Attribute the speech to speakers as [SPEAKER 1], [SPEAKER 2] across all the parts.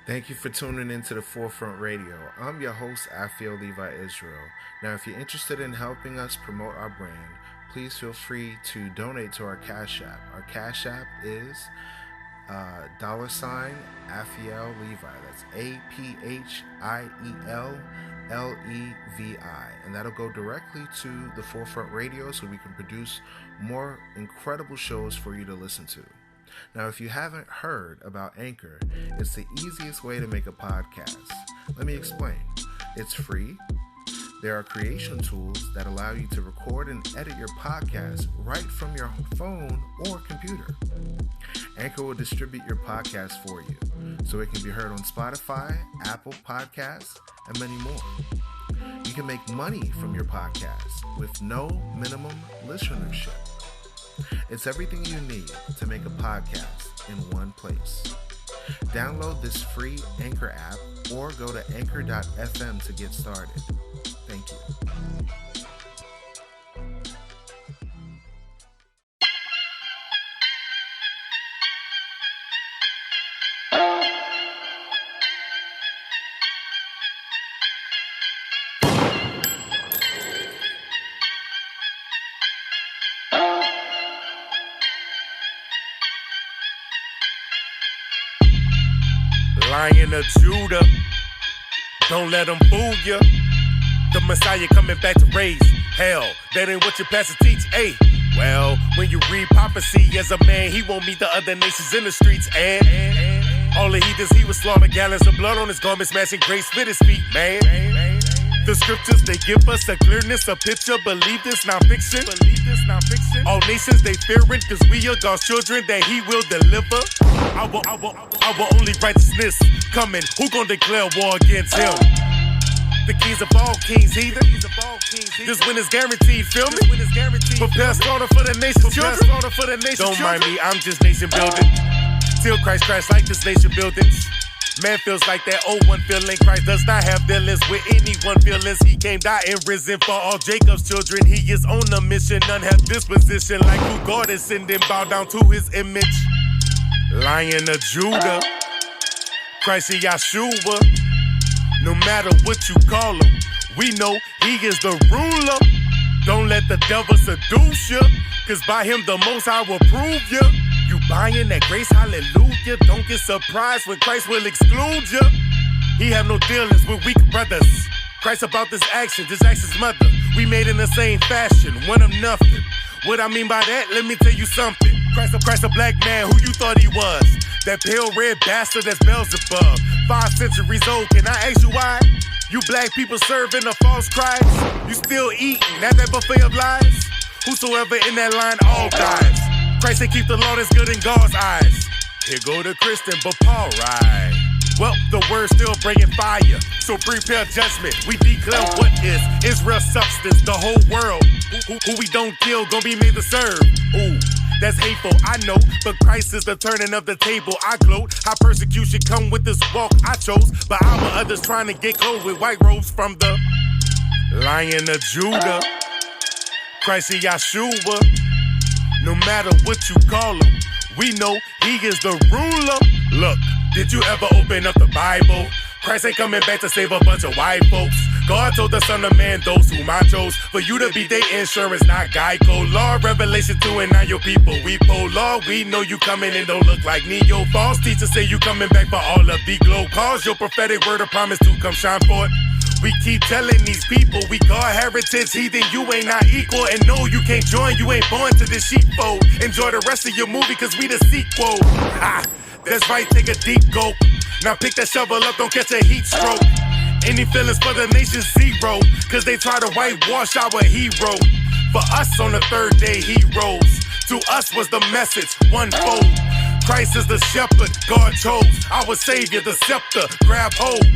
[SPEAKER 1] Thank you for tuning into the Forefront Radio. I'm your host, Levi Israel. Now, if you're interested in helping us promote our brand, please feel free to donate to our Cash App. Our Cash App is $Afiel Levi. That's APHIELLEVI. And that'll go directly to the Forefront Radio so we can produce more incredible shows for you to listen to. Now, if you haven't heard about Anchor, it's the easiest way to make a podcast. Let me explain. It's free. There are creation tools that allow you to record and edit your podcast right from your phone or computer. Anchor will distribute your podcast for you, so it can be heard on Spotify, Apple Podcasts, and many more. You can make money from your podcast with no minimum listenership. It's everything you need to make a podcast in one place. Download this free Anchor app or go to anchor.fm to get started. Thank you.
[SPEAKER 2] Lion of Judah, don't let them fool ya. The Messiah coming back to raise hell. That ain't what your pastor teach, ayy. Well, when you read prophecy as a man, he won't meet the other nations in the streets. And all the heathens, he would slaughter gallons of blood on his garments, smashing grace with his feet, man. The scriptures, they give us a clearness, a picture. Believe this, not fiction. All nations, they fearing, cause we are God's children that he will deliver. Our only righteousness coming. Who gon' declare war against him? The kings of all kings, heathen. This win is guaranteed, feel me? Prepare slaughter for the nation's children. Don't mind me, I'm just nation building. Till Christ crash like this nation buildings. Man feels like that old one feeling. Christ does not have dealings with anyone feelings. He came, died, and risen for all Jacob's children. He is on a mission, none have disposition. Like who God is sending, bow down to his image. Lion of Judah, Christ Yahshua. No matter what you call him, we know he is the ruler. Don't let the devil seduce you, cause by him the most I will prove you. You buying that grace, hallelujah. Don't get surprised when Christ will exclude you. He have no dealings with weak brothers. Christ about this action's mother. We made in the same fashion, one of nothing. What I mean by that, let me tell you something. Christ a black man, who you thought he was? That pale red bastard that's Beelzebub. 5 centuries old, can I ask you why? You black people serving a false Christ. You still eating at that buffet of lies? Whosoever in that line, all dies. Christ say keep the law that's good in God's eyes. Here go the Christian, but Paul right. Well, the word's still bringing fire, so prepare judgment. We declare what is Israel's substance, the whole world. Who we don't kill, gon' be made to serve. Ooh, that's hateful, I know, but Christ is the turning of the table. I gloat, how persecution come with this walk I chose, but how are others trying to get clothes with white robes from the Lion of Judah, Christ Yahshua. No matter what you call him, we know he is the ruler. Look, did you ever open up the Bible? Christ ain't coming back to save a bunch of white folks. God told the Son of Man, those whom I chose, for you to be their insurance, not Geico. Law, Revelation 2, and now your people, we polar. We know you coming and don't look like Neo. False teachers say you coming back for all of the globe. Cause your prophetic word of promise to come shine forth. We keep telling these people we God heritage, heathen, you ain't not equal. And no, you can't join, you ain't born to the sheepfold. Enjoy the rest of your movie, cause we the sequel. Ha! That's right, take a deep gulp. Now pick that shovel up, don't catch a heat stroke. Any feelings for the nation, zero. Cause they try to whitewash our hero. For us on the third day he rose. To us was the message, onefold. Christ is the shepherd, God chose. Our savior, the scepter, grab hold.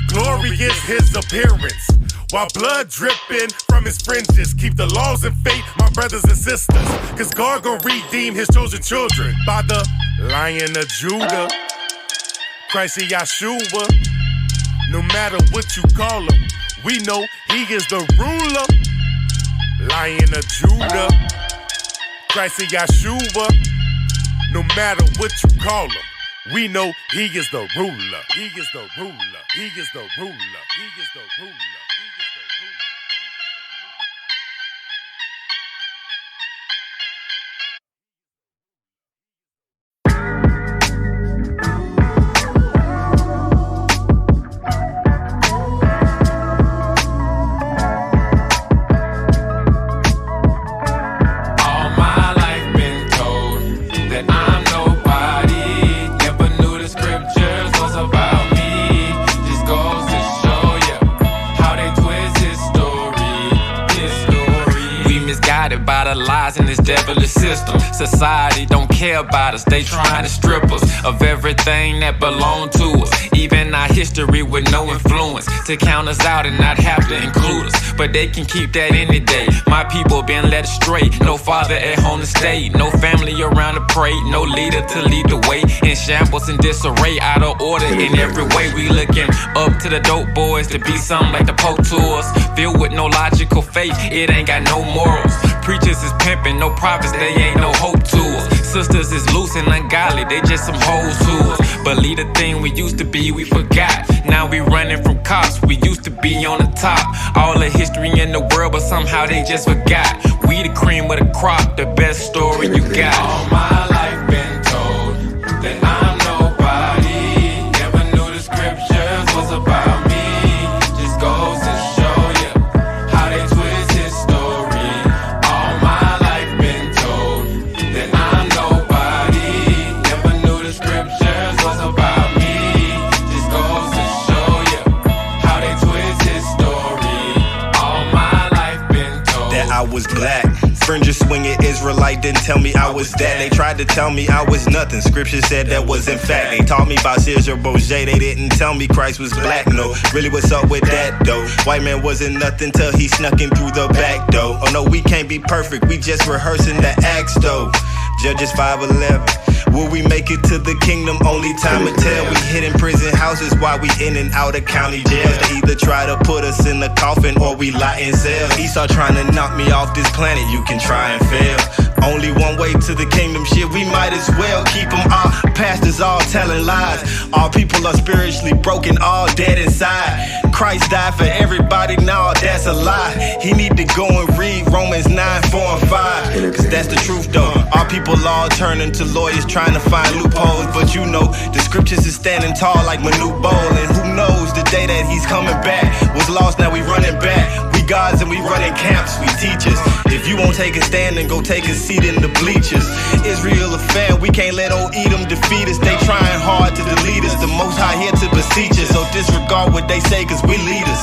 [SPEAKER 2] Glory is his appearance, while blood dripping from his fringes. Keep the laws and faith, my brothers and sisters, cause God gon' redeem his chosen children by the Lion of Judah, Christ Yahshua. No matter what you call him, we know he is the ruler. Lion of Judah, Christ Yahshua. No matter what you call him, We know he is the ruler. He is the ruler. He is the ruler. He is the ruler. He is the ruler.
[SPEAKER 3] By the lies in this devilish system. Society don't care about us, they trying to strip us of everything that belong to us. Even our history with no influence to count us out and not have to include us. But they can keep that any day. My people been led astray. No father at home to stay, no family around to pray, no leader to lead the way. In shambles and disarray, out of order in every way. We looking up to the dope boys to be something like the Pope Tours. Filled with no logical faith, it ain't got no morals. Preachers is pimping, no prophets, they ain't no hope to us. Sisters is loose and ungodly, they just some hoes to us. Believe the thing we used to be, we forgot. Now we running from cops, we used to be on the top. All the history in the world, but somehow they just forgot. We the cream of the crop, the best story you got. All my life been told that I'm nobody. Never knew the scriptures was about me. Just goes to show you how they twist his story. All my life been told that I'm nobody. Never knew the scriptures was about me. Just goes to show you how they twist his story. All my life been told
[SPEAKER 4] that I was black. Fringes swinging Israelite didn't tell me I was that. They tried to tell me I was nothing. Scripture said that was in fact. They taught me about Caesar Borgia. They didn't tell me Christ was black. No, really what's up with that though? White man wasn't nothing till he snuck in through the back door. Oh no, we can't be perfect. We just rehearsing the acts though. Judges 5:11. Will we make it to the kingdom? Only time will tell. We hid in prison houses while we in and out of county jails. They either try to put us in the coffin or we lie in cells. Esau trying to knock me off this planet. You can try and fail. Only one way to the kingdom, shit, we might as well keep them all. Pastors all telling lies. All people are spiritually broken, all dead inside. Christ died for everybody, now that's a lie. He need to go and read Romans 9, 4, and 5. Cause that's the truth though. All people all turning to lawyers trying to find loopholes. But you know, the scriptures is standing tall like Manute Bol. And who knows, the day that he's coming back was lost, now we running back. We gods and we running camps, we teachers. If you won't take a stand, then go take a seat in the bleachers. Israel a fan, we can't let old Edom defeat us. They trying hard to delete us, the Most High here to beseech us. So disregard what they say, cause we leaders.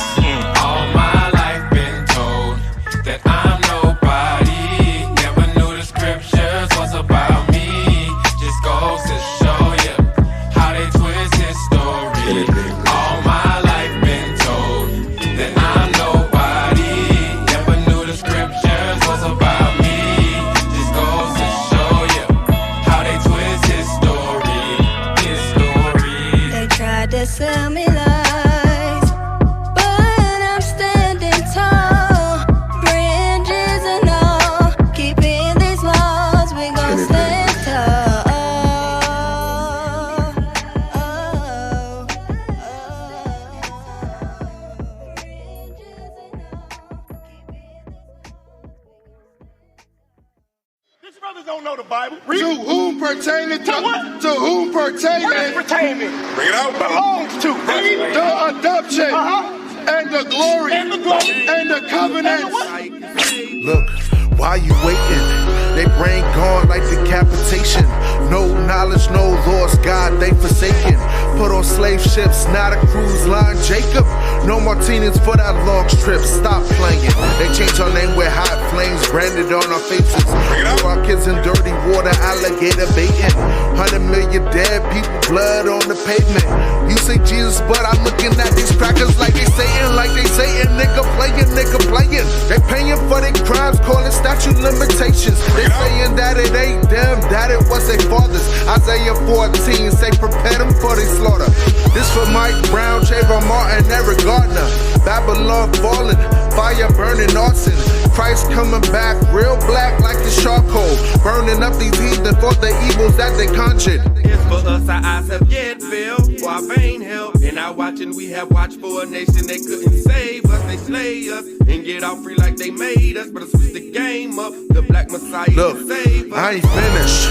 [SPEAKER 3] All my life been told that I'm nobody. Never knew the scriptures was about me. Just goes to show you how they twist his story. All my life been told that I'm nobody. Never knew the scriptures was about me. Just goes to show you how they twist his story. His story.
[SPEAKER 5] They tried to sell me lies, but I'm standing tall. Bridges and all, keeping these laws, we gon' stand tall.
[SPEAKER 2] These brothers don't know the Bible.
[SPEAKER 6] To whom pertaineth to whom pertaineth
[SPEAKER 2] Bring it out.
[SPEAKER 6] belongs to the adoption and the glory and the covenants.
[SPEAKER 1] Look, while you waiting, they brain gone like decapitation. No knowledge, no laws, God, they forsaken. Put on slave ships, not a cruise line, Jacob. No martinis for that long trip, stop playing. They change our name with hot flames branded on our faces. Throw our kids in dirty water, alligator baiting. 100 million dead people, blood on the pavement. You say Jesus, but I'm looking at these crackers like they Satan, nigga playing. They paying for their crimes, calling statute limitations. They saying that it ain't them, that it was their fathers. Isaiah 14 say prepare them for their slaughter. This for Mike Brown, Trayvon Martin, Eric Gardner. Babylon falling, fire burning arson. Christ coming back, real black like the charcoal. Burning up these heathen for the evils that they conjured.
[SPEAKER 2] It's for us, our eyes have yet failed, for our vain help. In our watching, we have watched for a nation that couldn't save us. They slay us and get out free like they made us. But switch the game up, the black messiah can save us.
[SPEAKER 1] I ain't finished.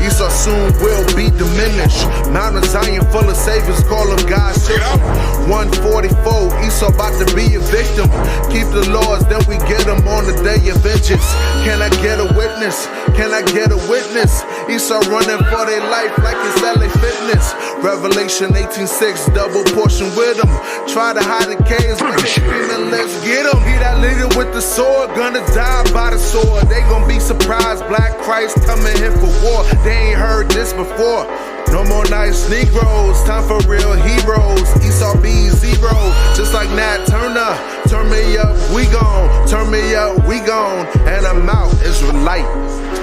[SPEAKER 1] Esau soon will be diminished. Mount of Zion full of saviors, call them God's children. 144, Esau about to be a victim. Keep the laws, then we get them on the day of vengeance. Can I get a witness? Can I get a witness? Esau running for their life like it's LA Fitness. Revelation 18:6, double portion with them. Try to hide the caves, but they screaming, let's get them. He that leader with the sword, gonna die by the sword. They gonna be surprised, Black Christ coming here for war. They ain't heard this before. No more nice Negroes, time for real heroes. Esau be zero, just like Nat Turner. Turn me up, we gone. Turn me up, we gone. And I'm out, Israelite.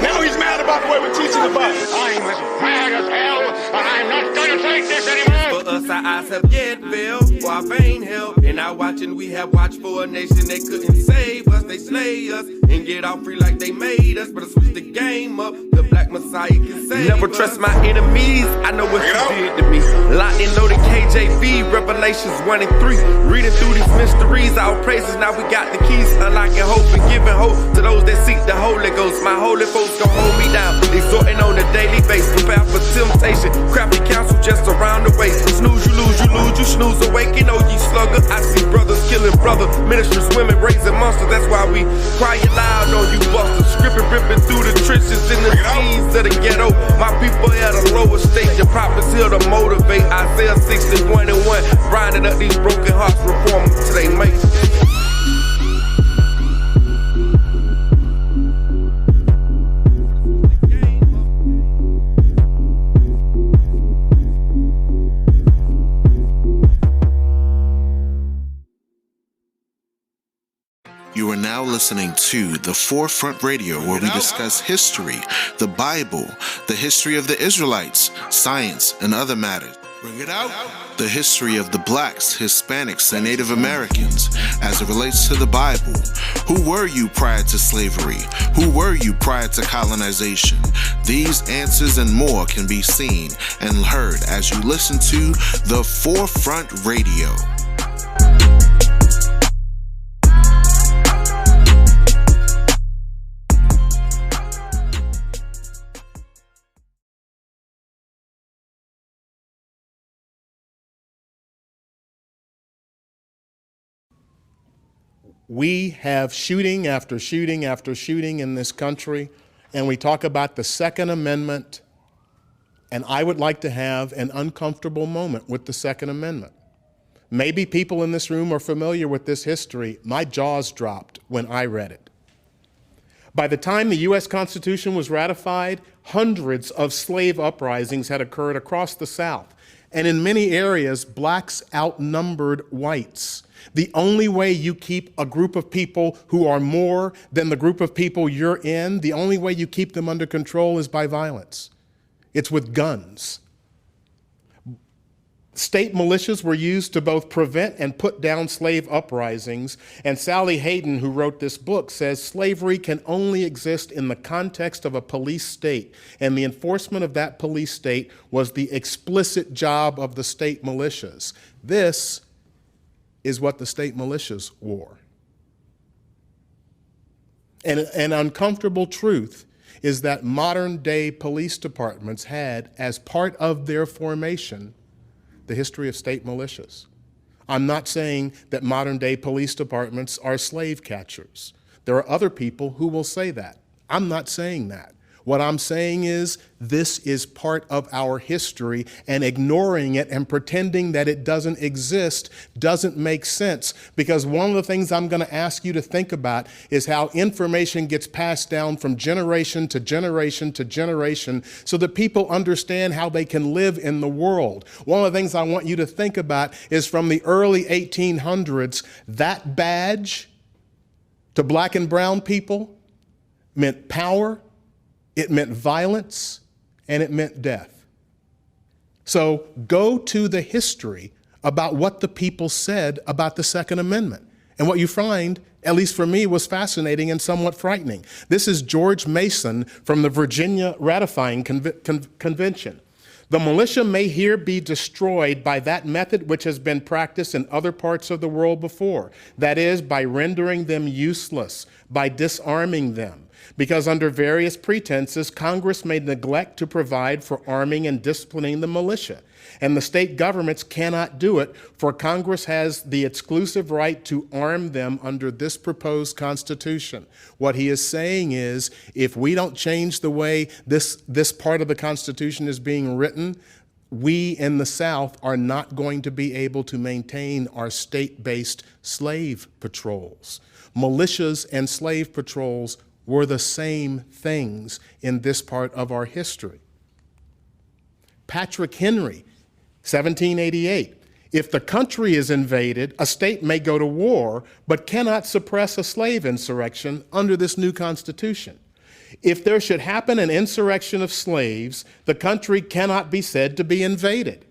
[SPEAKER 6] Now he's mad about the way we're teaching the Bible.
[SPEAKER 7] I'm as mad as hell, and I'm not going to take this anymore.
[SPEAKER 2] For us, our eyes have yet failed, for our vain help. In our watching, we have watched for a nation that couldn't save us. They slay us and get out free like they made us. But switch the game up, the black messiah can save
[SPEAKER 8] Never
[SPEAKER 2] us.
[SPEAKER 8] trust my enemies, I know what you did to me. Locked in know the KJV, Revelations 1 and 3. Reading through these mysteries, our praises, now we got the keys. Unlocking hope and giving hope to those that seek the Holy Ghost. My holy folks gon' hold me down, exhorting on a daily basis. Prepare for temptation, crafty counsel just around the way. Snooze, you lose, you snooze, awaken, oh ye slugger. I see brothers killing brother, ministers, women raising monsters. That's why we crying loud on you busters. Scripting, ripping through the trenches in the seas of the ghetto. My people at a lower state, the prophets here to motivate. Isaiah 61 and 1, grinding up these broken hearts, reform them till they make it.
[SPEAKER 1] You are now listening to The Forefront Radio, where we discuss history, the Bible, the history of the Israelites, science, and other matters. Bring it out. The history of the blacks, Hispanics, and Native Americans as it relates to the Bible. Who were you prior to slavery? Who were you prior to colonization? These answers and more can be seen and heard as you listen to The Forefront Radio.
[SPEAKER 9] We have shooting after shooting after shooting in this country, and we talk about the Second Amendment, and I would like to have an uncomfortable moment with the Second Amendment. Maybe people in this room are familiar with this history. My jaws dropped when I read it. By the time the U.S. Constitution was ratified, hundreds of slave uprisings had occurred across the South, and in many areas, blacks outnumbered whites. The only way you keep a group of people who are more than the group of people you're in, the only way you keep them under control is by violence. It's with guns. State militias were used to both prevent and put down slave uprisings, and Sally Hayden, who wrote this book, says slavery can only exist in the context of a police state, and the enforcement of that police state was the explicit job of the state militias. This is what the state militias wore. And an uncomfortable truth is that modern day police departments had, as part of their formation, the history of state militias. I'm not saying that modern day police departments are slave catchers. There are other people who will say that. I'm not saying that. What I'm saying is this is part of our history, and ignoring it and pretending that it doesn't exist doesn't make sense, because one of the things I'm going to ask you to think about is how information gets passed down from generation to generation to generation so that people understand how they can live in the world. One of the things I want you to think about is from the early 1800s, that badge to black and brown people meant power, it meant violence, and it meant death. So go to the history about what the people said about the Second Amendment. And what you find, at least for me, was fascinating and somewhat frightening. This is George Mason from the Virginia Ratifying Convention. The militia may here be destroyed by that method which has been practiced in other parts of the world before. That is, by rendering them useless, by disarming them. Because under various pretenses, Congress may neglect to provide for arming and disciplining the militia. And the state governments cannot do it, for Congress has the exclusive right to arm them under this proposed Constitution. What he is saying is, if we don't change the way this part of the Constitution is being written, we in the South are not going to be able to maintain our state-based slave patrols. Militias and slave patrols were the same things in this part of our history. Patrick Henry, 1788. If the country is invaded, a state may go to war, but cannot suppress a slave insurrection under this new Constitution. If there should happen an insurrection of slaves, the country cannot be said to be invaded.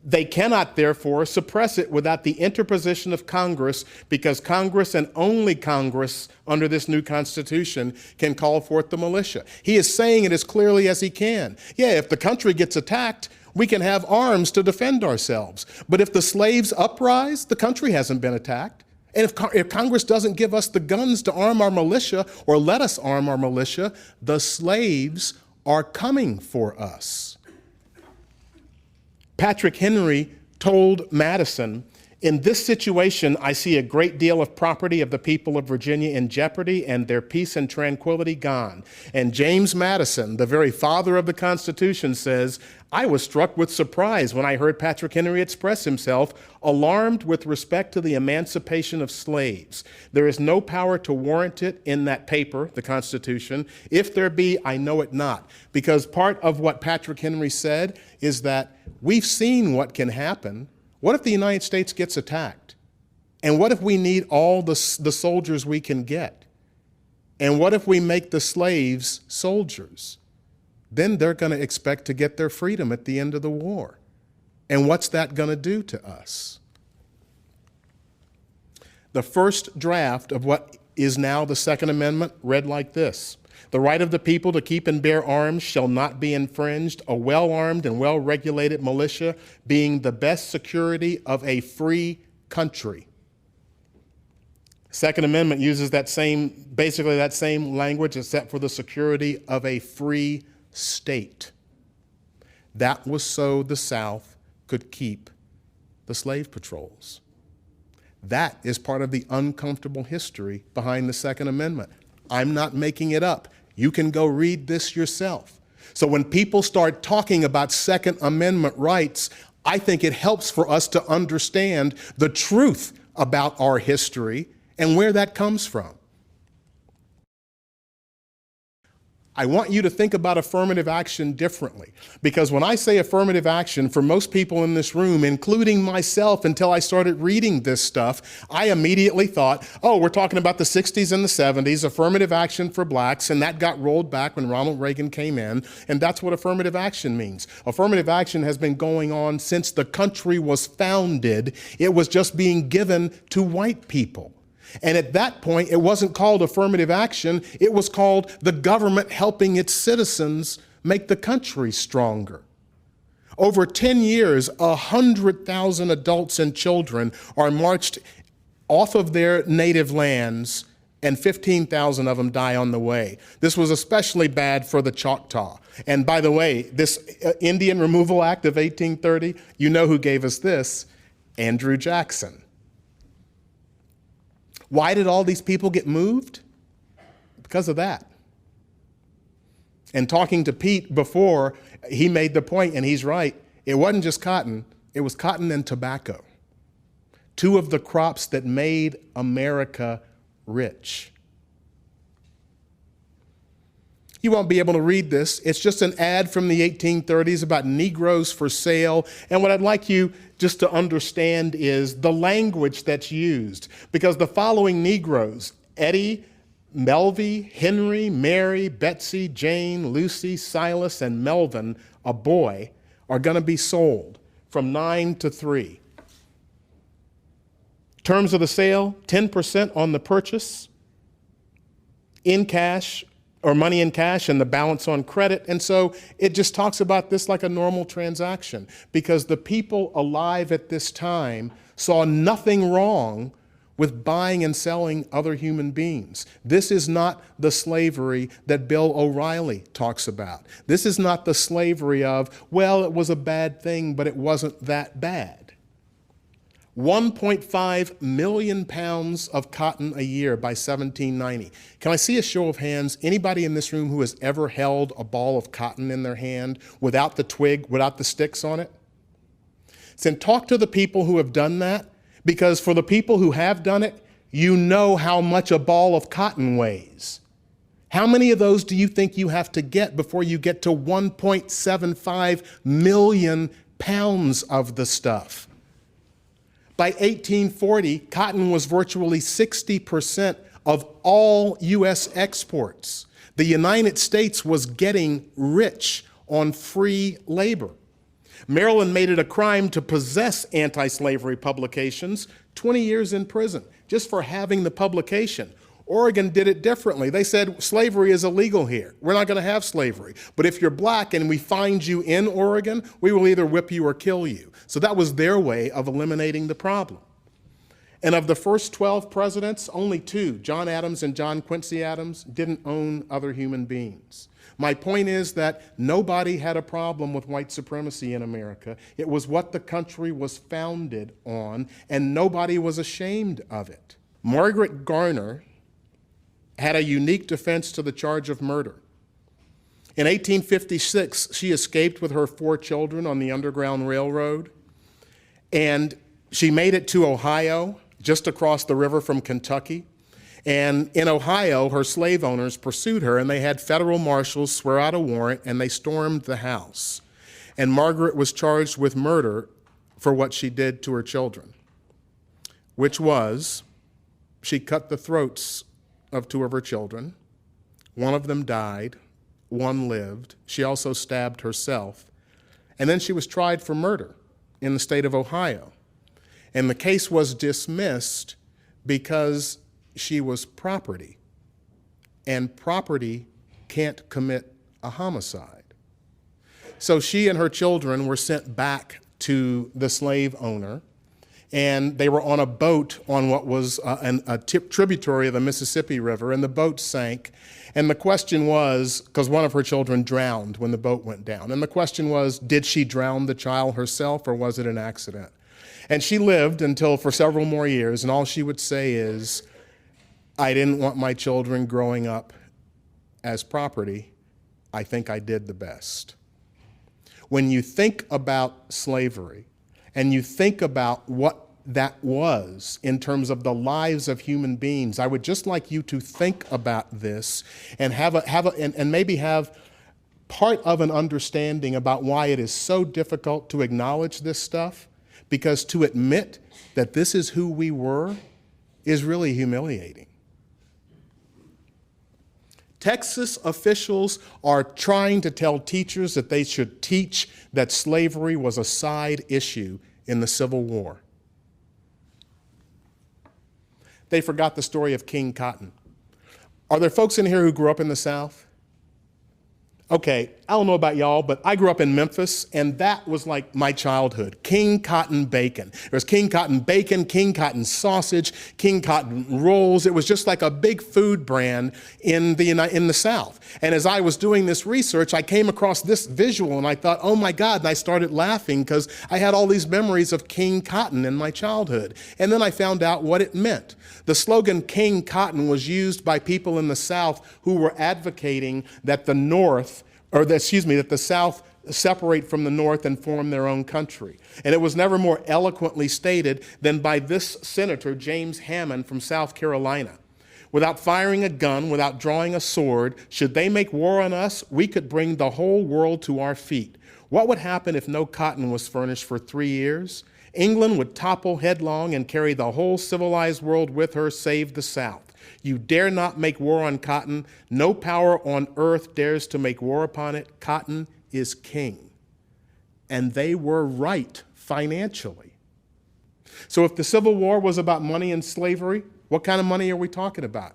[SPEAKER 9] They cannot, therefore, suppress it without the interposition of Congress, because Congress and only Congress under this new Constitution can call forth the militia. He is saying it as clearly as he can. Yeah, if the country gets attacked, we can have arms to defend ourselves. But if the slaves uprise, the country hasn't been attacked. And if Congress doesn't give us the guns to arm our militia or let us arm our militia, the slaves are coming for us. Patrick Henry told Madison, "In this situation, I see a great deal of property of the people of Virginia in jeopardy and their peace and tranquility gone." And James Madison, the very father of the Constitution, says, "I was struck with surprise when I heard Patrick Henry express himself, alarmed with respect to the emancipation of slaves. There is no power to warrant it in that paper, the Constitution. If there be, I know it not." Because part of what Patrick Henry said is that we've seen what can happen. What if the United States gets attacked? And what if we need all the soldiers we can get? And what if we make the slaves soldiers? Then they're going to expect to get their freedom at the end of the war. And what's that going to do to us? The first draft of what is now the Second Amendment read like this: "The right of the people to keep and bear arms shall not be infringed, a well-armed and well-regulated militia being the best security of a free country." Second Amendment uses basically that same language, except for the security of a free state. That was so the South could keep the slave patrols. That is part of the uncomfortable history behind the Second Amendment. I'm not making it up. You can go read this yourself. So when people start talking about Second Amendment rights, I think it helps for us to understand the truth about our history and where that comes from. I want you to think about affirmative action differently, because when I say affirmative action, for most people in this room, including myself until I started reading this stuff, I immediately thought, oh, we're talking about the 60s and the 70s, affirmative action for blacks, and that got rolled back when Ronald Reagan came in, and that's what affirmative action means. Affirmative action has been going on since the country was founded. It was just being given to white people. And at that point, it wasn't called affirmative action. It was called the government helping its citizens make the country stronger. Over 10 years, 100,000 adults and children are marched off of their native lands, and 15,000 of them die on the way. This was especially bad for the Choctaw. And by the way, this Indian Removal Act of 1830, you know who gave us this? Andrew Jackson. Why did all these people get moved? Because of that. And talking to Pete before, he made the point, and he's right, it wasn't just cotton, it was cotton and tobacco. Two of the crops that made America rich. You won't be able to read this. It's just an ad from the 1830s about Negroes for sale. And what I'd like you just to understand is the language that's used. Because the following Negroes, Eddie, Melvie, Henry, Mary, Betsy, Jane, Lucy, Silas, and Melvin, a boy, are going to be sold from 9 to 3. Terms of the sale, 10% on the purchase, in cash, or money in cash and the balance on credit. And so it just talks about this like a normal transaction, because the people alive at this time saw nothing wrong with buying and selling other human beings. This is not the slavery that Bill O'Reilly talks about. This is not the slavery of, well, it was a bad thing, but it wasn't that bad. 1.5 million pounds of cotton a year by 1790. Can I see a show of hands? Anybody in this room who has ever held a ball of cotton in their hand without the twig, without the sticks on it? Then talk to the people who have done that, because for the people who have done it, you know how much a ball of cotton weighs. How many of those do you think you have to get before you get to 1.75 million pounds of the stuff? By 1840, cotton was virtually 60% of all U.S. exports. The United States was getting rich on free labor. Maryland made it a crime to possess anti-slavery publications, 20 years in prison, just for having the publication. Oregon did it differently. They said slavery is illegal here. We're not going to have slavery. But if you're black and we find you in Oregon, we will either whip you or kill you. So that was their way of eliminating the problem. And of the first 12 presidents, only 2, John Adams and John Quincy Adams, didn't own other human beings. My point is that nobody had a problem with white supremacy in America. It was what the country was founded on, and nobody was ashamed of it. Margaret Garner had a unique defense to the charge of murder. In 1856, she escaped with her 4 children on the Underground Railroad, and she made it to Ohio, just across the river from Kentucky. And in Ohio, her slave owners pursued her, and they had federal marshals swear out a warrant, and they stormed the house. And Margaret was charged with murder for what she did to her children, which was she cut the throats of 2 of her children. 1 of them died, 1 lived. She also stabbed herself. And then she was tried for murder in the state of Ohio. And the case was dismissed because she was property, and property can't commit a homicide. So she and her children were sent back to the slave owner, and they were on a boat on what was a tributary of the Mississippi River, and the boat sank. And the question was, because one of her children drowned when the boat went down, and the question was, did she drown the child herself, or was it an accident? And she lived until for several more years, and all she would say is, I didn't want my children growing up as property. I think I did the best. When you think about slavery and you think about what that was in terms of the lives of human beings, I would just like you to think about this and and maybe have part of an understanding about why it is so difficult to acknowledge this stuff, because to admit that this is who we were is really humiliating. Texas officials are trying to tell teachers that they should teach that slavery was a side issue in the Civil War. They forgot the story of King Cotton. Are there folks in here who grew up in the South? Okay, I don't know about y'all, but I grew up in Memphis, and that was like my childhood. King Cotton bacon. There was King Cotton bacon, King Cotton sausage, King Cotton rolls. It was just like a big food brand in the South. And as I was doing this research, I came across this visual, and I thought, oh my God, and I started laughing because I had all these memories of King Cotton in my childhood. And then I found out what it meant. The slogan King Cotton was used by people in the South who were advocating that the that the South separate from the North and form their own country. And it was never more eloquently stated than by this Senator, James Hammond from South Carolina. Without firing a gun, without drawing a sword, should they make war on us, we could bring the whole world to our feet. What would happen if no cotton was furnished for 3 years? England would topple headlong and carry the whole civilized world with her, save the South. You dare not make war on cotton. No power on earth dares to make war upon it. Cotton is king. And they were right financially. So if the Civil War was about money and slavery, what kind of money are we talking about?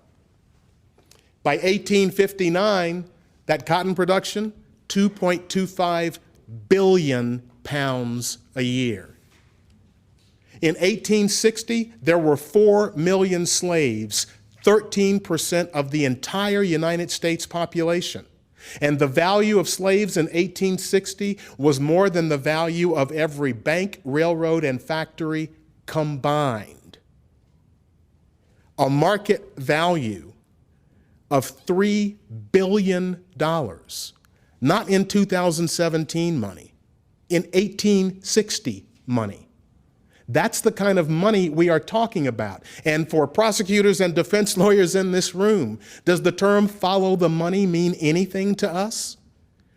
[SPEAKER 9] By 1859, that cotton production, 2.25 billion pounds a year. In 1860, there were 4 million slaves, 13% of the entire United States population. And the value of slaves in 1860 was more than the value of every bank, railroad, and factory combined. A market value of $3 billion, not in 2017 money, in 1860 money. That's the kind of money we are talking about. And for prosecutors and defense lawyers in this room, does the term follow the money mean anything to us?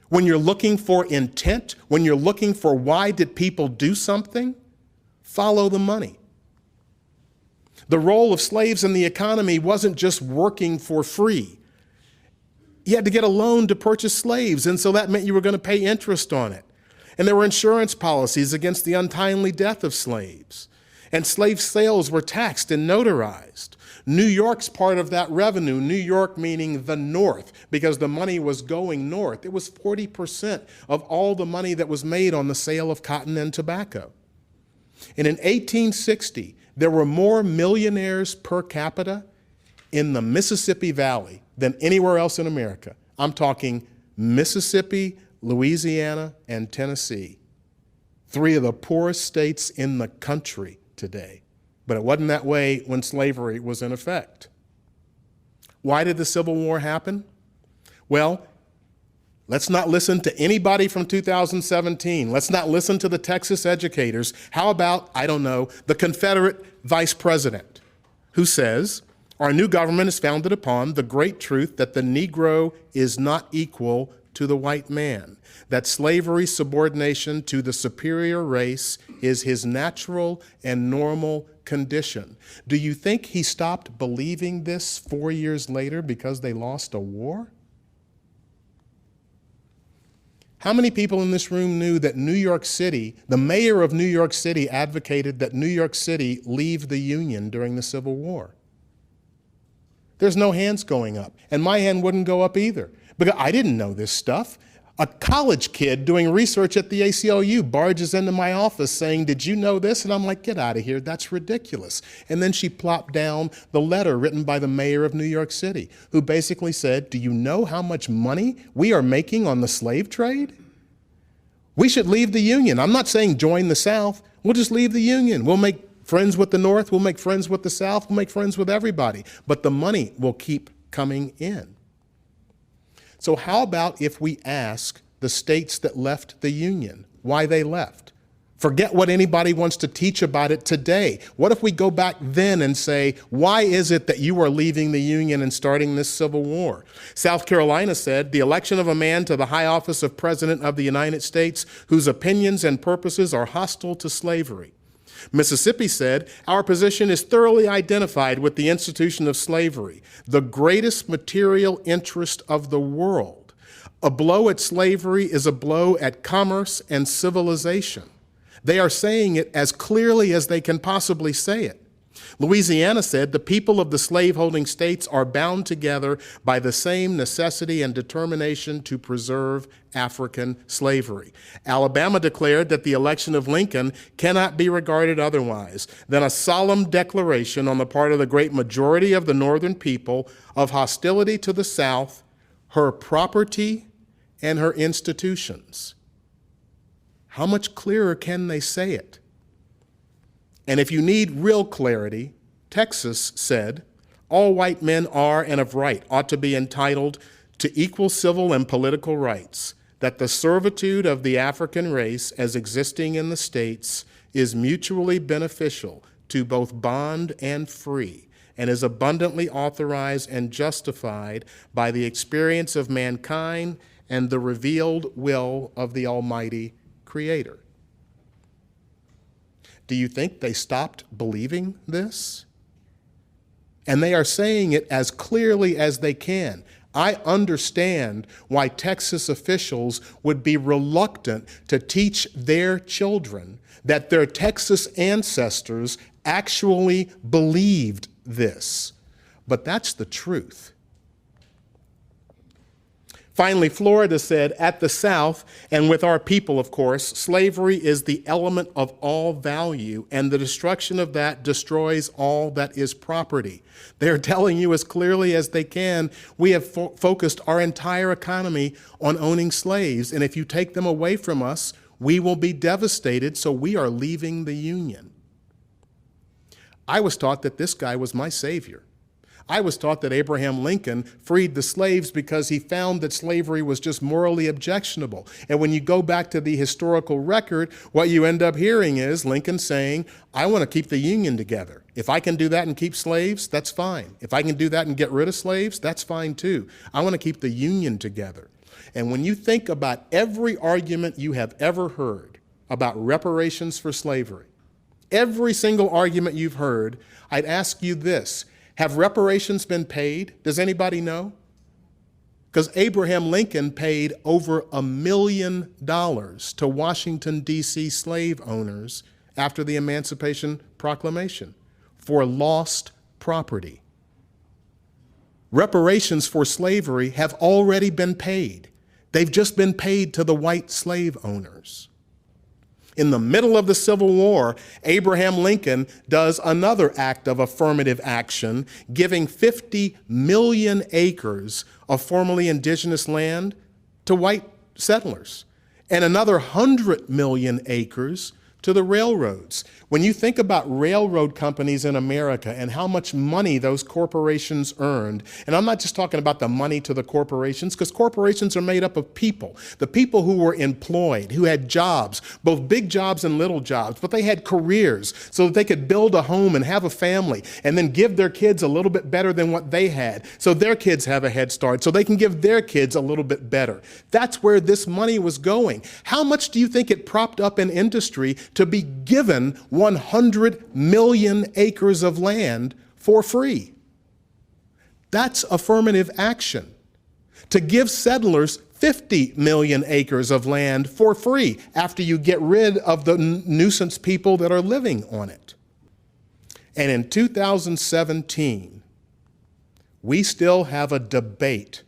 [SPEAKER 9] When you're looking for intent, when you're looking for why did people do something, follow the money. The role of slaves in the economy wasn't just working for free. You had to get a loan to purchase slaves, and so that meant you were going to pay interest on it. And there were insurance policies against the untimely death of slaves. And slave sales were taxed and notarized. New York's part of that revenue, New York meaning the North, because the money was going north. It was 40% of all the money that was made on the sale of cotton and tobacco. And in 1860, there were more millionaires per capita in the Mississippi Valley than anywhere else in America. I'm talking Mississippi, Louisiana, and Tennessee, 3 of the poorest states in the country today. But it wasn't that way when slavery was in effect. Why did the Civil War happen? Well, let's not listen to anybody from 2017. Let's not listen to the Texas educators. How about, I don't know, the Confederate vice president who says, our new government is founded upon the great truth that the Negro is not equal to the white man, that slavery's subordination to the superior race is his natural and normal condition. Do you think he stopped believing this 4 years later because they lost a war? How many people in this room knew that New York City, the mayor of New York City advocated that New York City leave the Union during the Civil War? There's no hands going up, and my hand wouldn't go up either. Because I didn't know this stuff. A college kid doing research at the ACLU barges into my office saying, did you know this? And I'm like, get out of here, that's ridiculous. And then she plopped down the letter written by the mayor of New York City, who basically said, do you know how much money we are making on the slave trade? We should leave the Union. I'm not saying join the South, we'll just leave the Union. We'll make friends with the North, we'll make friends with the South, we'll make friends with everybody. But the money will keep coming in. So how about if we ask the states that left the Union why they left? Forget what anybody wants to teach about it today. What if we go back then and say, why is it that you are leaving the Union and starting this Civil War? South Carolina said, the election of a man to the high office of President of the United States whose opinions and purposes are hostile to slavery. Mississippi said, our position is thoroughly identified with the institution of slavery, the greatest material interest of the world. A blow at slavery is a blow at commerce and civilization. They are saying it as clearly as they can possibly say it. Louisiana said, the people of the slaveholding states are bound together by the same necessity and determination to preserve African slavery. Alabama declared that the election of Lincoln cannot be regarded otherwise than a solemn declaration on the part of the great majority of the Northern people of hostility to the South, her property, and her institutions. How much clearer can they say it? And if you need real clarity, Texas said, all white men are and of right ought to be entitled to equal civil and political rights, that the servitude of the African race as existing in the states is mutually beneficial to both bond and free, and is abundantly authorized and justified by the experience of mankind and the revealed will of the Almighty Creator. Do you think they stopped believing this? And they are saying it as clearly as they can. I understand why Texas officials would be reluctant to teach their children that their Texas ancestors actually believed this. But that's the truth. Finally, Florida said, at the South, and with our people, of course, slavery is the element of all value, and the destruction of that destroys all that is property. They're telling you as clearly as they can, we have focused our entire economy on owning slaves, and if you take them away from us, we will be devastated, so we are leaving the Union. I was taught that this guy was my savior. I was taught that Abraham Lincoln freed the slaves because he found that slavery was just morally objectionable. And when you go back to the historical record, what you end up hearing is Lincoln saying, I want to keep the Union together. If I can do that and keep slaves, that's fine. If I can do that and get rid of slaves, that's fine too. I want to keep the Union together. And when you think about every argument you have ever heard about reparations for slavery, every single argument you've heard, I'd ask you this. Have reparations been paid? Does anybody know? Because Abraham Lincoln paid over $1 million to Washington, D.C. slave owners after the Emancipation Proclamation for lost property. Reparations for slavery have already been paid. They've just been paid to the white slave owners. In the middle of the Civil War, Abraham Lincoln does another act of affirmative action, giving 50 million acres of formerly indigenous land to white settlers, and another 100 million acres to the railroads. When you think about railroad companies in America and how much money those corporations earned, and I'm not just talking about the money to the corporations, because corporations are made up of people, the people who were employed, who had jobs, both big jobs and little jobs, but they had careers so that they could build a home and have a family and then give their kids a little bit better than what they had, so their kids have a head start, so they can give their kids a little bit better. That's where this money was going. How much do you think it propped up an industry to be given 100 million acres of land for free? That's affirmative action. To give settlers 50 million acres of land for free after you get rid of the nuisance people that are living on it. And in 2017, we still have a debate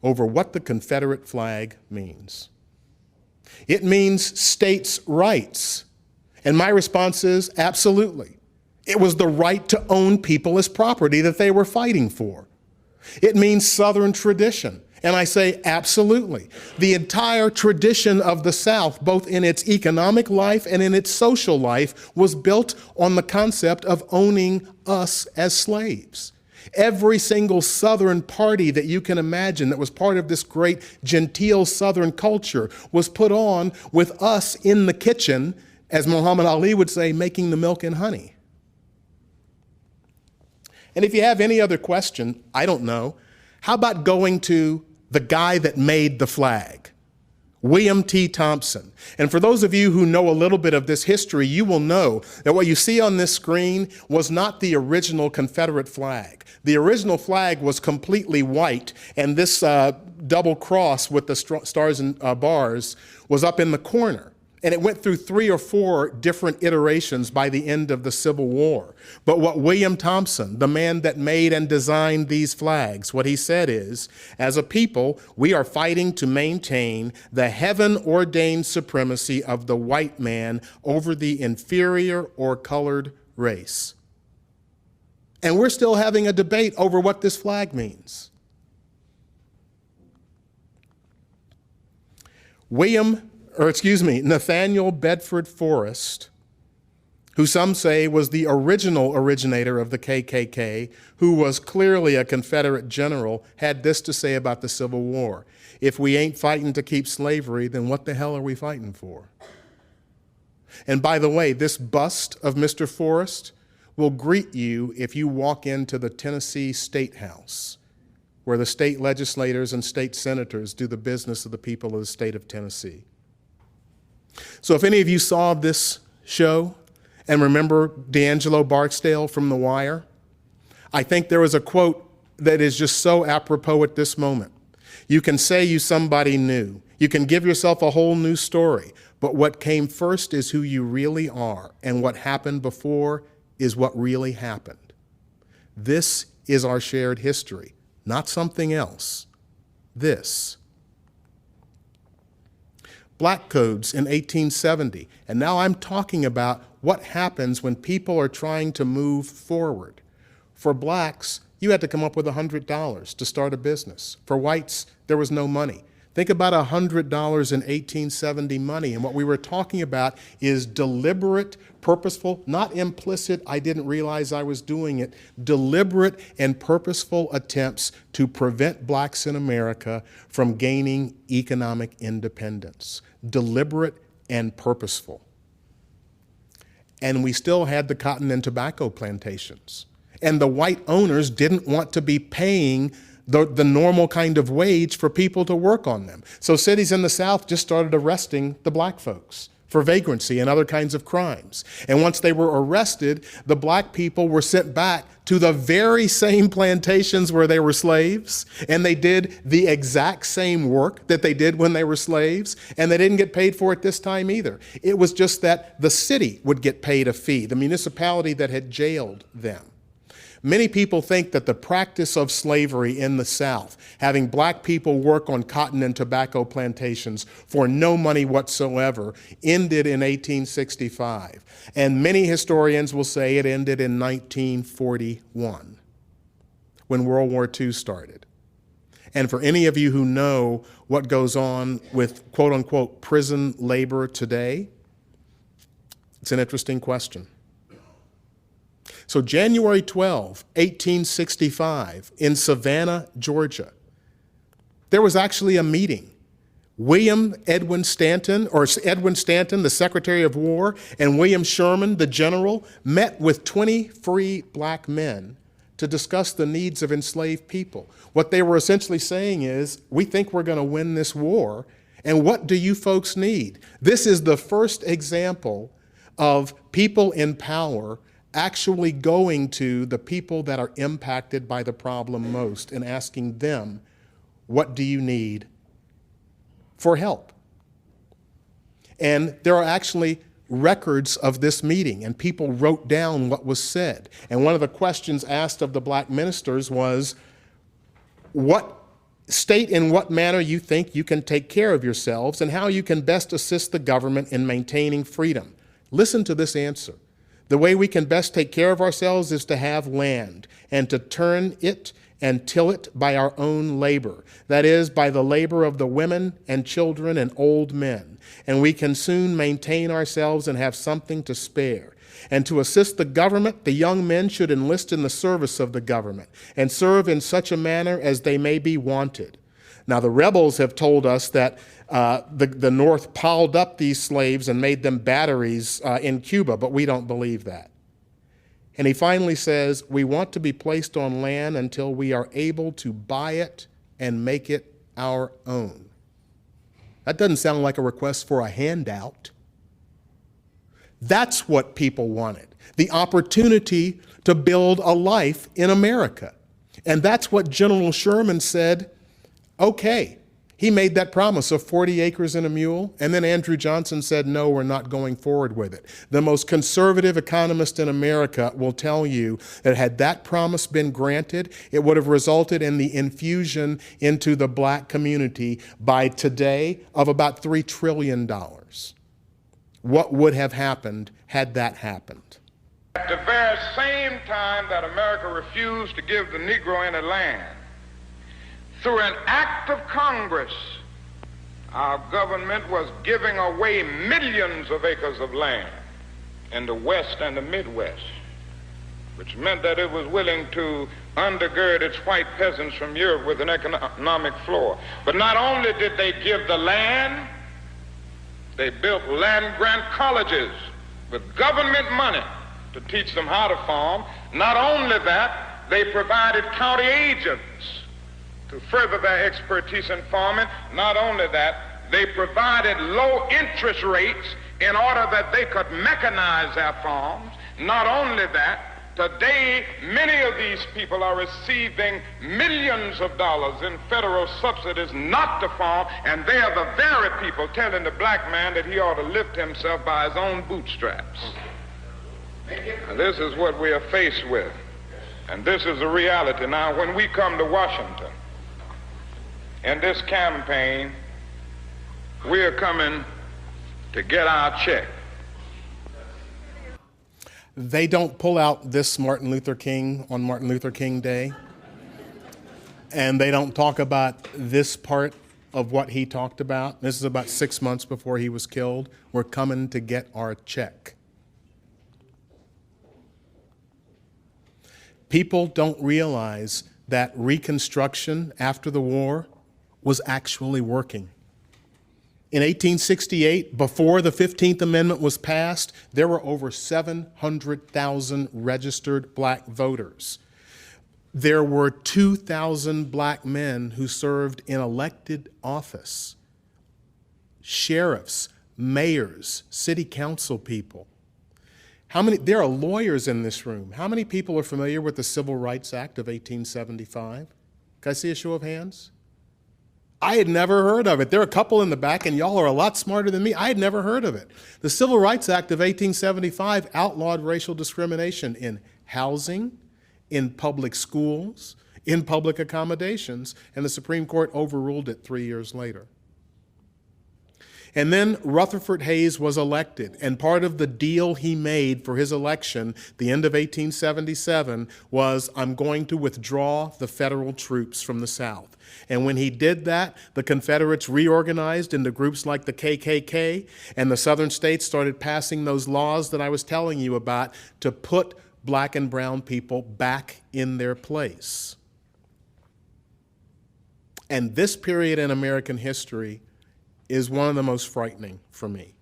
[SPEAKER 9] over what the Confederate flag means. It means states' rights. And my response is absolutely. It was the right to own people as property that they were fighting for. It means Southern tradition. And I say absolutely. The entire tradition of the South, both in its economic life and in its social life, was built on the concept of owning us as slaves. Every single Southern party that you can imagine that was part of this great genteel Southern culture was put on with us in the kitchen, as Muhammad Ali would say, making the milk and honey. And if you have any other question, I don't know, how about going to the guy that made the flag, William T. Thompson. And for those of you who know a little bit of this history, you will know that what you see on this screen was not the original Confederate flag. The original flag was completely white, and this double cross with the stars and bars was up in the corner. And it went through 3 or 4 different iterations by the end of the Civil War. But what William Thompson, the man that made and designed these flags, what he said is, as a people, we are fighting to maintain the heaven-ordained supremacy of the white man over the inferior or colored race. And we're still having a debate over what this flag means. Nathaniel Bedford Forrest, who some say was the original originator of the KKK, who was clearly a Confederate general, had this to say about the Civil War. If we ain't fighting to keep slavery, then what the hell are we fighting for? And by the way, this bust of Mr. Forrest will greet you if you walk into the Tennessee State House, where the state legislators and state senators do the business of the people of the state of Tennessee. So if any of you saw this show and remember D'Angelo Barksdale from The Wire, I think there was a quote that is just so apropos at this moment. You can say you somebody new. You can give yourself a whole new story, but what came first is who you really are, and what happened before is what really happened. This is our shared history, not something else. This black codes in 1870. And now I'm talking about what happens when people are trying to move forward. For blacks, you had to come up with $100 to start a business. For whites, there was no money. Think about $100 in 1870 money, and what we were talking about is deliberate, purposeful, not implicit, I didn't realize I was doing it, deliberate and purposeful attempts to prevent blacks in America from gaining economic independence. Deliberate and purposeful. And we still had the cotton and tobacco plantations. And the white owners didn't want to be paying the normal kind of wage for people to work on them. So cities in the South just started arresting the black folks for vagrancy and other kinds of crimes. And once they were arrested, the black people were sent back to the very same plantations where they were slaves, and they did the exact same work that they did when they were slaves, and they didn't get paid for it this time either. It was just that the city would get paid a fee, the municipality that had jailed them. Many people think that the practice of slavery in the South, having black people work on cotton and tobacco plantations for no money whatsoever, ended in 1865. And many historians will say it ended in 1941, when World War II started. And for any of you who know what goes on with quote unquote prison labor today, it's an interesting question. So January 12, 1865, in Savannah, Georgia, there was actually a meeting. Edwin Stanton, the Secretary of War, and William Sherman, the general, met with 20 free black men to discuss the needs of enslaved people. What they were essentially saying is, we think we're going to win this war, and what do you folks need? This is the first example of people in power actually going to the people that are impacted by the problem most and asking them, what do you need for help? And there are actually records of this meeting, and people wrote down what was said. And one of the questions asked of the black ministers was, state in what manner you think you can take care of yourselves and how you can best assist the government in maintaining freedom. Listen to this answer. The way we can best take care of ourselves is to have land and to turn it and till it by our own labor. That is, by the labor of the women and children and old men. And we can soon maintain ourselves and have something to spare. And to assist the government, the young men should enlist in the service of the government and serve in such a manner as they may be wanted. Now, the rebels have told us that the North piled up these slaves and made them batteries in Cuba, but we don't believe that. And he finally says, we want to be placed on land until we are able to buy it and make it our own. That doesn't sound like a request for a handout. That's what people wanted, the opportunity to build a life in America. And that's what General Sherman said, okay. He made that promise of 40 acres and a mule, and then Andrew Johnson said, no, we're not going forward with it. The most conservative economist in America will tell you that had that promise been granted, it would have resulted in the infusion into the black community by today of about $3 trillion. What would have happened had that happened?
[SPEAKER 10] At the very same time that America refused to give the Negro any land, through an act of Congress, our government was giving away millions of acres of land in the West and the Midwest, which meant that it was willing to undergird its white peasants from Europe with an economic floor. But not only did they give the land, they built land-grant colleges with government money to teach them how to farm. Not only that, they provided county agents to further their expertise in farming. Not only that, they provided low interest rates in order that they could mechanize their farms. Not only that, today many of these people are receiving millions of dollars in federal subsidies not to farm, and they are the very people telling the black man that he ought to lift himself by his own bootstraps. And this is what we are faced with, and this is the reality. Now, when we come to Washington, in this campaign, we're coming to get our check.
[SPEAKER 9] They don't pull out this Martin Luther King on Martin Luther King Day. And they don't talk about this part of what he talked about. This is about 6 months before he was killed. We're coming to get our check. People don't realize that Reconstruction after the war was actually working. In 1868, before the 15th Amendment was passed, there were over 700,000 registered black voters. There were 2,000 black men who served in elected office, sheriffs, mayors, city council people. There are lawyers in this room. How many people are familiar with the Civil Rights Act of 1875? Can I see a show of hands? I had never heard of it. There are a couple in the back, and y'all are a lot smarter than me. I had never heard of it. The Civil Rights Act of 1875 outlawed racial discrimination in housing, in public schools, in public accommodations, and the Supreme Court overruled it 3 years later. And then Rutherford Hayes was elected, and part of the deal he made for his election, the end of 1877, was, I'm going to withdraw the federal troops from the South. And when he did that, the Confederates reorganized into groups like the KKK, and the Southern states started passing those laws that I was telling you about to put black and brown people back in their place. And this period in American history is one of the most frightening for me.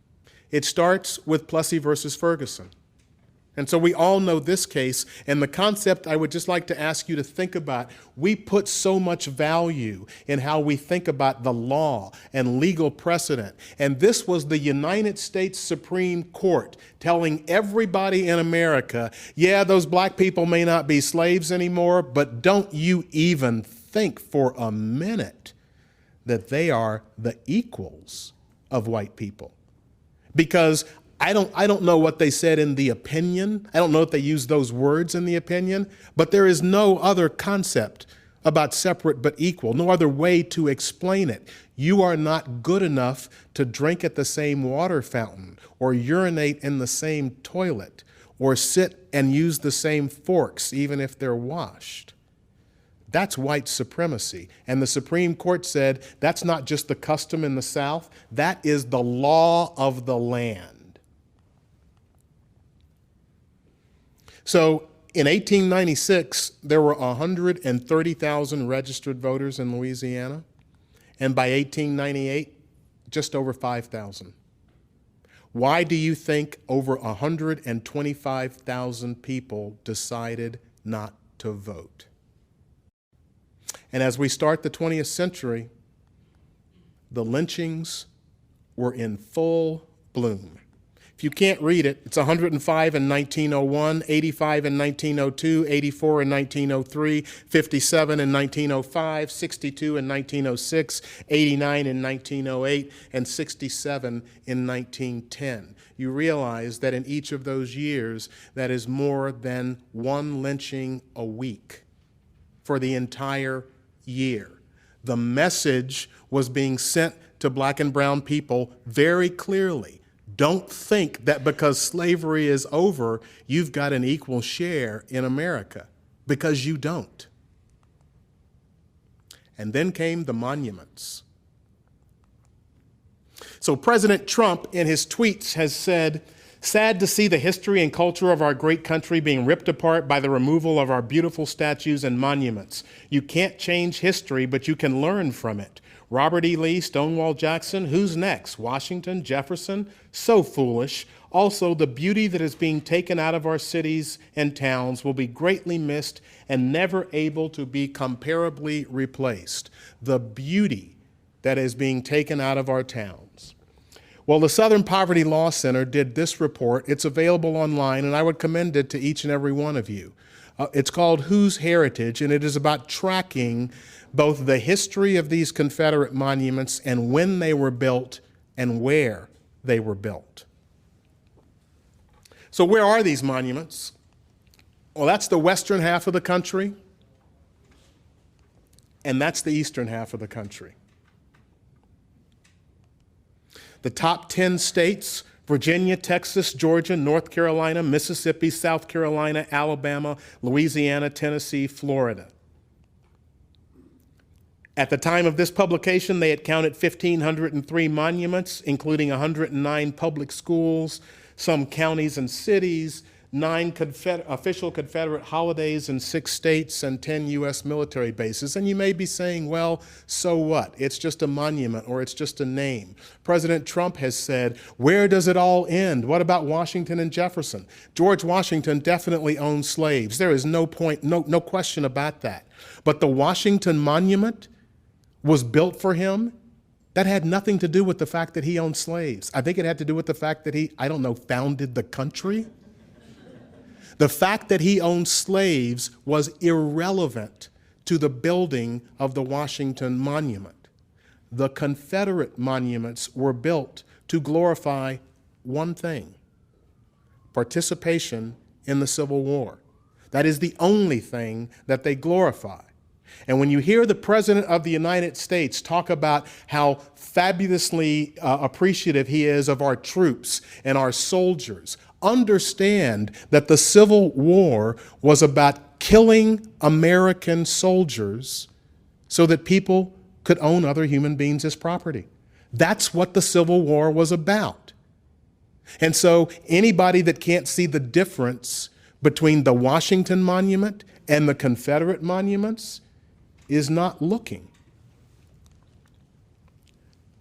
[SPEAKER 9] It starts with Plessy versus Ferguson. And so we all know this case, and the concept I would just like to ask you to think about, we put so much value in how we think about the law and legal precedent. And this was the United States Supreme Court telling everybody in America, yeah, those black people may not be slaves anymore, but don't you even think for a minute that they are the equals of white people. Because I don't know what they said in the opinion. I don't know if they used those words in the opinion, but there is no other concept about separate but equal, no other way to explain it. You are not good enough to drink at the same water fountain or urinate in the same toilet or sit and use the same forks, even if they're washed. That's white supremacy. And the Supreme Court said that's not just the custom in the South, that is the law of the land. So in 1896, there were 130,000 registered voters in Louisiana. And by 1898, just over 5,000. Why do you think over 125,000 people decided not to vote? And as we start the 20th century, the lynchings were in full bloom. If you can't read it, it's 105 in 1901, 85 in 1902, 84 in 1903, 57 in 1905, 62 in 1906, 89 in 1908, and 67 in 1910. You realize that in each of those years, that is more than one lynching a week for the entire year. The message was being sent to black and brown people very clearly. Don't think that because slavery is over, you've got an equal share in America, because you don't. And then came the monuments. So President Trump, in his tweets, has said, "Sad to see the history and culture of our great country being ripped apart by the removal of our beautiful statues and monuments. You can't change history, but you can learn from it. Robert E. Lee, Stonewall Jackson, who's next? Washington, Jefferson? So foolish. Also, the beauty that is being taken out of our cities and towns will be greatly missed and never able to be comparably replaced." The beauty that is being taken out of our towns. Well, the Southern Poverty Law Center did this report. It's available online, and I would commend it to each and every one of you. It's called Whose Heritage, and it is about tracking both the history of these Confederate monuments and when they were built and where they were built. So where are these monuments? Well, that's the western half of the country, and that's the eastern half of the country. The top 10 states: Virginia, Texas, Georgia, North Carolina, Mississippi, South Carolina, Alabama, Louisiana, Tennessee, Florida. At the time of this publication, they had counted 1,503 monuments, including 109 public schools, some counties and cities, 9 official Confederate holidays in 6 states, and 10 U.S. military bases. And you may be saying, well, so what? It's just a monument or it's just a name. President Trump has said, where does it all end? What about Washington and Jefferson? George Washington definitely owned slaves. There is no question about that. But the Washington Monument was built for him. That had nothing to do with the fact that he owned slaves. I think it had to do with the fact that he, founded the country. The fact that he owned slaves was irrelevant to the building of the Washington Monument. The Confederate monuments were built to glorify one thing: participation in the Civil War. That is the only thing that they glorify. And when you hear the President of the United States talk about how fabulously appreciative he is of our troops and our soldiers, understand that the Civil War was about killing American soldiers so that people could own other human beings as property. That's what the Civil War was about. And so anybody that can't see the difference between the Washington Monument and the Confederate monuments is not looking.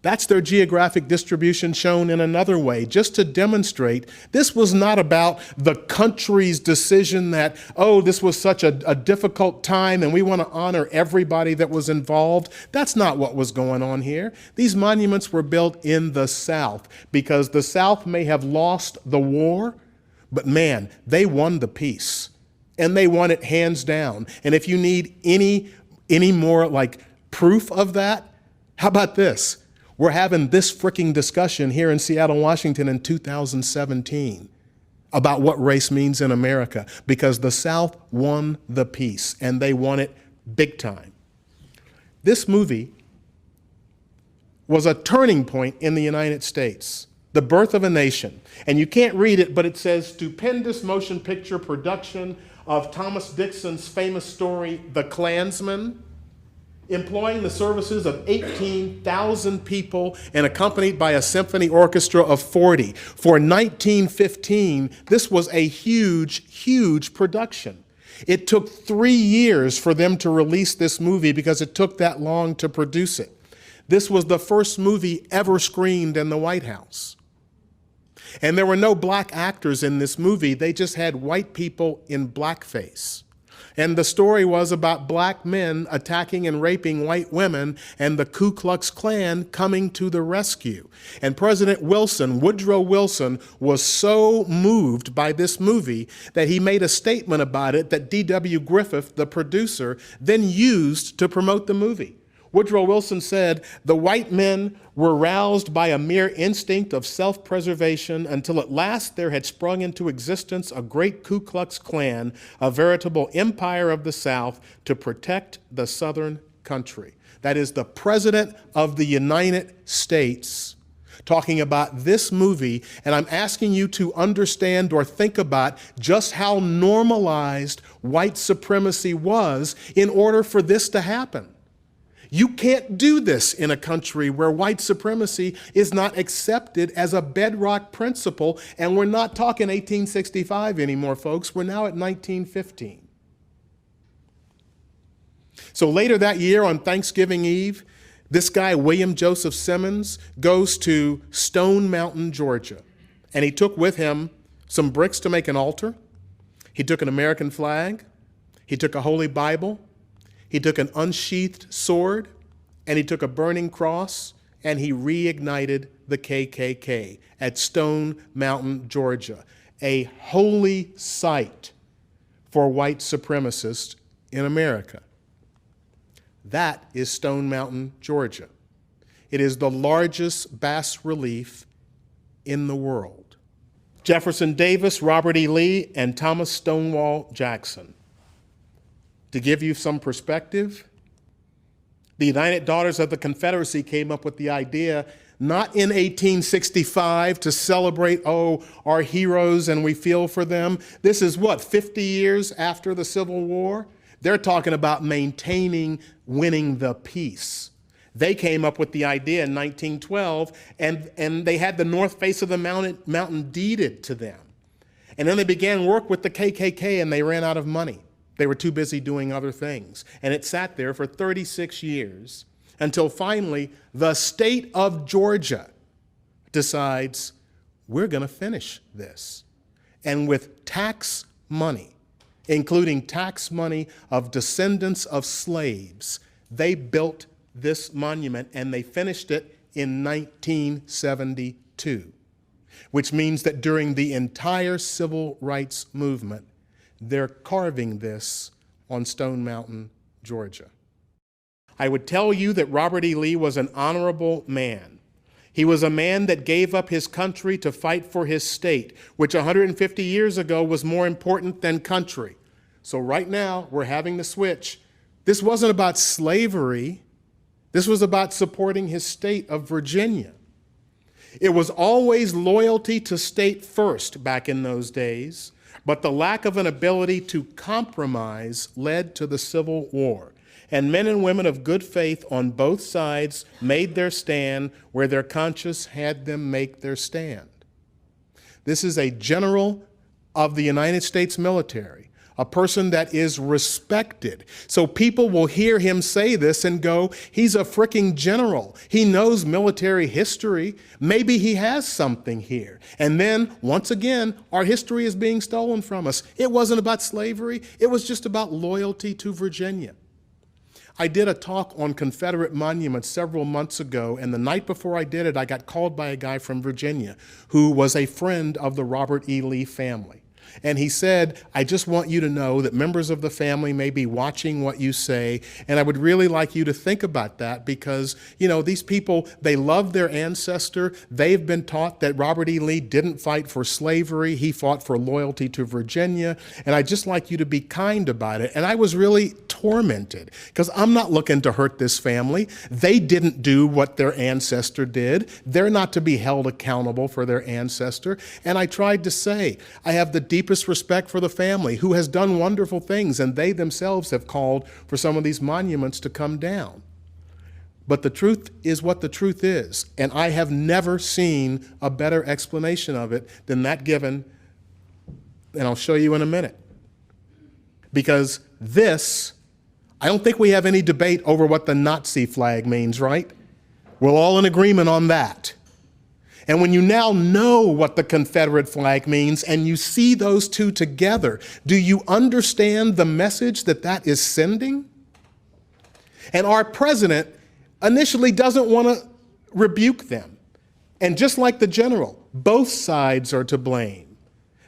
[SPEAKER 9] That's their geographic distribution shown in another way, just to demonstrate this was not about the country's decision that, oh, this was such a difficult time and we want to honor everybody that was involved. That's not what was going on here. These monuments were built in the South because the South may have lost the war, but man, they won the peace, and they won it hands down. And if you need any more like proof of that, how about this? We're having this freaking discussion here in Seattle, Washington in 2017 about what race means in America, because the South won the peace, and they won it big time. This movie was a turning point in the United States, the birth of a nation. And you can't read it, but it says, stupendous motion picture production of Thomas Dixon's famous story, The Klansman, employing the services of 18,000 people and accompanied by a symphony orchestra of 40. For 1915, this was a huge, huge production. It took 3 years for them to release this movie because it took that long to produce it. This was the first movie ever screened in the White House. And there were no black actors in this movie. They just had white people in blackface. And the story was about black men attacking and raping white women and the Ku Klux Klan coming to the rescue. And President Wilson, Woodrow Wilson, was so moved by this movie that he made a statement about it that D.W. Griffith, the producer, then used to promote the movie. Woodrow Wilson said, the white men were roused by a mere instinct of self-preservation until at last there had sprung into existence a great Ku Klux Klan, a veritable empire of the South to protect the Southern country. That is the President of the United States talking about this movie, and I'm asking you to understand or think about just how normalized white supremacy was in order for this to happen. You can't do this in a country where white supremacy is not accepted as a bedrock principle, and we're not talking 1865 anymore, folks. We're now at 1915. So later that year on Thanksgiving Eve, this guy, William Joseph Simmons, goes to Stone Mountain, Georgia, and he took with him some bricks to make an altar. He took an American flag. He took a Holy Bible. He took an unsheathed sword, and he took a burning cross, and he reignited the KKK at Stone Mountain, Georgia, a holy site for white supremacists in America. That is Stone Mountain, Georgia. It is the largest bas relief in the world. Jefferson Davis, Robert E. Lee, and Thomas Stonewall Jackson. To give you some perspective, the United Daughters of the Confederacy came up with the idea Not in 1865 to celebrate, oh, our heroes and we feel for them. This is what, 50 years after the Civil War? They're talking about maintaining, winning the peace. They came up with the idea in 1912, and they had the north face of the mountain deeded to them. And then they began work with the KKK, and they ran out of money. They were too busy doing other things. And it sat there for 36 years until finally the state of Georgia decides, we're going to finish this. And with tax money, including tax money of descendants of slaves, they built this monument, and they finished it in 1972, which means that during the entire civil rights movement, they're carving this on Stone Mountain, Georgia. I would tell you that Robert E. Lee was an honorable man. He was a man that gave up his country to fight for his state, which 150 years ago was more important than country. So right now, we're having the switch. This wasn't about slavery. This was about supporting his state of Virginia. It was always loyalty to state first back in those days, but the lack of an ability to compromise led to the Civil War. And men and women of good faith on both sides made their stand where their conscience had them make their stand. This is a general of the United States military, a person that is respected. So people will hear him say this and go, he's a fricking general. He knows military history. Maybe he has something here. And then, once again, our history is being stolen from us. It wasn't about slavery. It was just about loyalty to Virginia. I did a talk on Confederate monuments several months ago, and the night before I did it, I got called by a guy from Virginia who was a friend of the Robert E. Lee family. And he said, I just want you to know that members of the family may be watching what you say, and I would really like you to think about that because, you know, these people, they love their ancestor. They've been taught that Robert E. Lee didn't fight for slavery. He fought for loyalty to Virginia, and I'd just like you to be kind about it. And I was really tormented because I'm not looking to hurt this family. They didn't do what their ancestor did. They're not to be held accountable for their ancestor. And I tried to say, I have the deepest respect for the family who has done wonderful things, and they themselves have called for some of these monuments to come down. But the truth is what the truth is, and I have never seen a better explanation of it than that given, and I'll show you in a minute. Because this, I don't think we have any debate over what the Nazi flag means, right? We're all in agreement on that. And when you now know what the Confederate flag means and you see those two together, do you understand the message that that is sending? And our president initially doesn't want to rebuke them. And just like the general, both sides are to blame.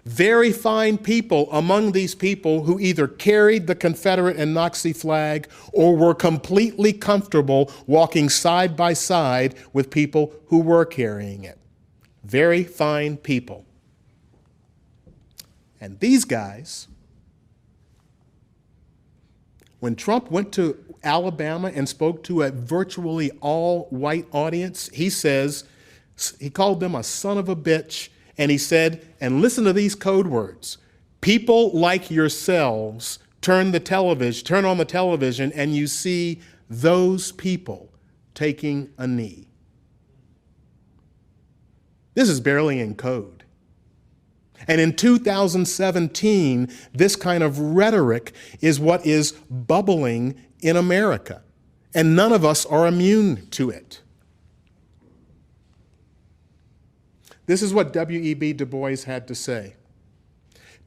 [SPEAKER 9] Very fine people among these people who either carried the Confederate and Nazi flag or were completely comfortable walking side by side with people who were carrying it. Very fine people. And these guys, when Trump went to Alabama and spoke to a virtually all-white audience, he called them a son of a bitch, and he said, and listen to these code words, people like yourselves turn on the television, and you see those people taking a knee. This is barely in code. And in 2017, this kind of rhetoric is what is bubbling in America, and none of us are immune to it. This is what W.E.B. Du Bois had to say.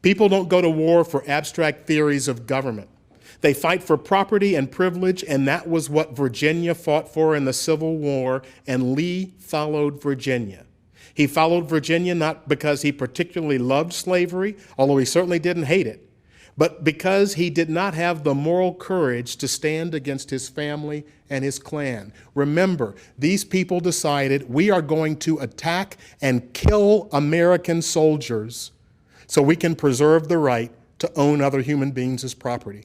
[SPEAKER 9] People don't go to war for abstract theories of government. They fight for property and privilege, and that was what Virginia fought for in the Civil War, and Lee followed Virginia. He followed Virginia not because he particularly loved slavery, although he certainly didn't hate it, but because he did not have the moral courage to stand against his family and his clan. Remember, these people decided we are going to attack and kill American soldiers so we can preserve the right to own other human beings as property.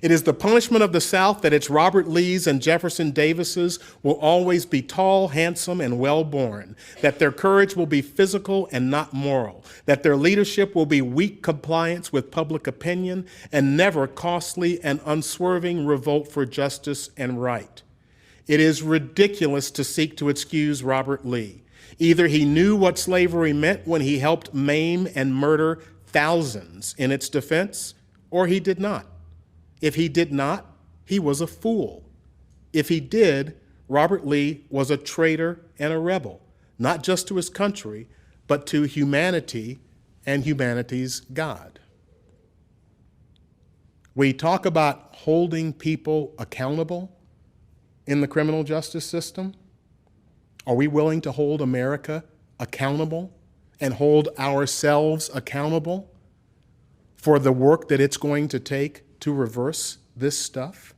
[SPEAKER 9] It is the punishment of the South that its Robert Lees and Jefferson Davises will always be tall, handsome, and well-born, that their courage will be physical and not moral, that their leadership will be weak compliance with public opinion and never costly and unswerving revolt for justice and right. It is ridiculous to seek to excuse Robert Lee. Either he knew what slavery meant when he helped maim and murder thousands in its defense, or he did not. If he did not, he was a fool. If he did, Robert Lee was a traitor and a rebel, not just to his country, but to humanity and humanity's God. We talk about holding people accountable in the criminal justice system. Are we willing to hold America accountable and hold ourselves accountable for the work that it's going to take to reverse this stuff?